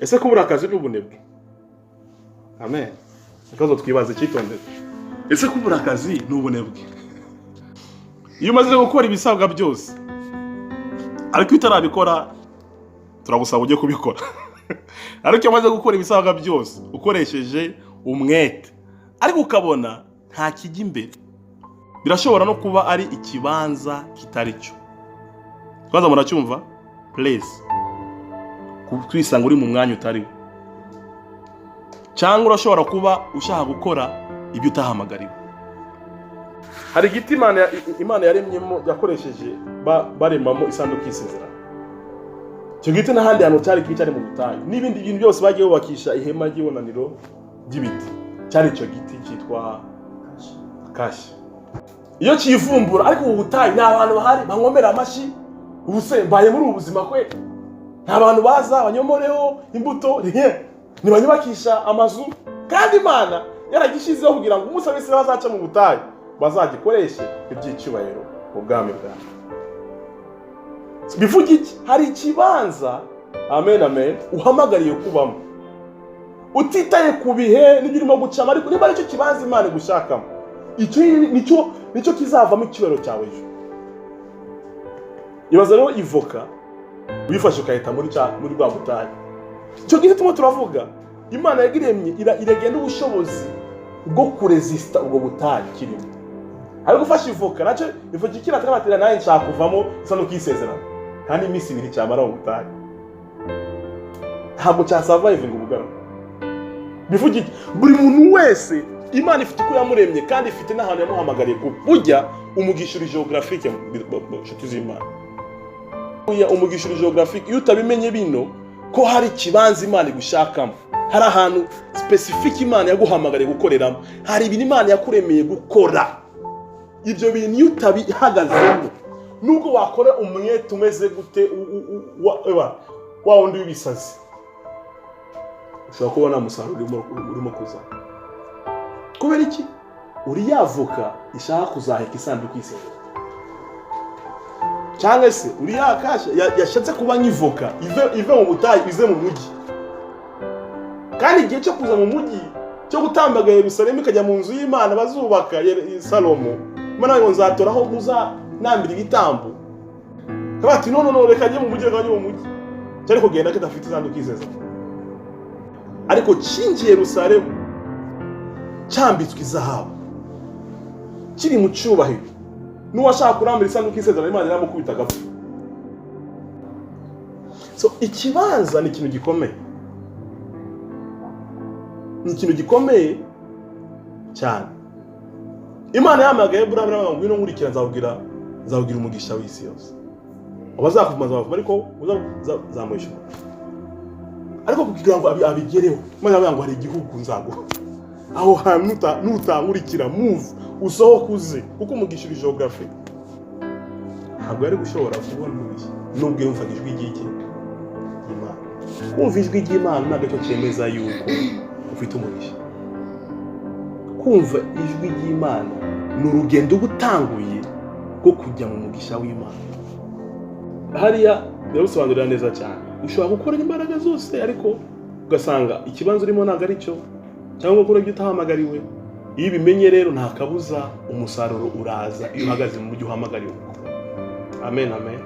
ese kubura akazi n'ubunebwe? Amen. Ikibazo twibaze cyitondere. Ese kubura akazi n'ubunebwe? Iyo umaze gukora ibisabwa byose ariko utarabikora, turagusaba ujye kubikora. Ariko iyo umaze gukora ibisabwa byose ukoresheje umwete ariko ukabona nta kijya imbere, birashobora no kuba ari ikibanza kitari cyo. Twaza muracyumva? Please. Kwisanga uri mu mwanya utari. Cyangwa urashobora kuba ushaka gukora ibyo utahamagariwe. Hari igiti Imana yaremyemo yakoresheje baremamo isanduku y'isezerano. Icyo giti n'ahandi hantu cyari kwicare mu butayu. N'ibindi bintu byose bagiye bubakisha ihema ry'ibonaniro ry'ibiti. Cyari icyo giti cyitwa kashi. Iyo kivumbura ariko ubu butayu nta bantu bahari bankomera amashi, ubuse mbaye muri ubu buzima kwe. Nta bantu baza banyomoreho imbuto ntibanyubakisha amazu, kandi Imana yaragishizeho kugira ngo umunsi wese bazaca mu butayu bazagikoreshe iby'icyubahiro mu bwami bwawe. Bivuga iki? Hari ikibanza, amen amen, uhamagariye kubamo utitaye ku bihe n'ibirimo gucama, ariko niba aricyo kibanza Imana gushakamo, icyo nicyo kizavamo icyubahiro cyawe ejo. Ibaza rero ivoka wifashe ukahita muri rwa butayu. Icyo gihe turavuga Imana yagiremye iragenda ubushobozi bwo kuresista ubwo butayu kirimo. Ariko ufashe ivoka nacyo ivoka ikira batera naye nshaka kuvamo isanduku y'isezerano, kandi iminsi 2 cyamara mu butayu ntabwo cya surviving ubugaro. Bivuga iki? Buri muntu wese Imana ifite uko yamuremye kandi ifite n'ahantu yamuhamagariye ku burya umugishuri geographique mu nshuti z'Imana. Umugishuri geographique iyo utabimenye bino ko hari kibanza Imana gushakamo, hari ahantu specific Imana yaguhamagariye gukoreramo, hari ibintu Imana yakuremeye gukora. Ibyo bintu iyo utabihagazemo nubwo wakora umwete umeze gute wa wundi w'ibisazi, ushobora kubona umusaruro urimo kuza. Kubera iki? Uri yavuka ishaka kuzaheka isanduku y'isezerano, cyangwa se uri yakasha yashatse kuba nkivoka ive mu butayu ize mu mujyi, kandi igihe cyo kuza mu mujyi cyo gutambaga Yerusalemu ikajya mu nzu y'Imana bazubaka Salomo, Imana ngo nzatoraho muza nambira ibitambo. Kabati no reka njye mu mujyi, reka njye mu mujyi, cyari kugenda kidafite isanduku y'isezerano. Ariko cinjiye Yerusalemu cyambitswe izahabu kiri mu cyubahiro, n'uwashaka kurambira isanduku y'isezerano Imana iramukubita agapfa. So ikibanza ni ikintu gikomeye, ni ikintu gikomeye cyane. Imana yamagaye Abrahamu ngo ngwino nkurikira, nzabwira umugisha w'isi yose. Abazakumaza bavuga ariko uzamwishyura. Ariko kugira ngo abigereho Imana yavuga ngo hari igihugu nzaguha. Aho hantu nutankurikira move usohokuze kuko umugisha geography ntabwo yari gushobora kubona umugisha nubwo yumvaga ijwi ry'Imana. Kumva ijwi ry'Imana ntabwo cyo cyemeza yuko ufite umugisha. Kumva ijwi ry'Imana ni urugendo gutanguye rwo kujya mu mugisha w'Imana. Hariya yarusobanurira neza cyane. Ushobora gukora imbaraga zose ariko ugasanga ikibanza urimo ntabwo ari cyo, cyangwa gukora ibyo utahamagariwe. Iyo bimenye rero nta kabuza umusaruro uraza iyo uhagaze mu buryo uhamagariwe. Amen amen.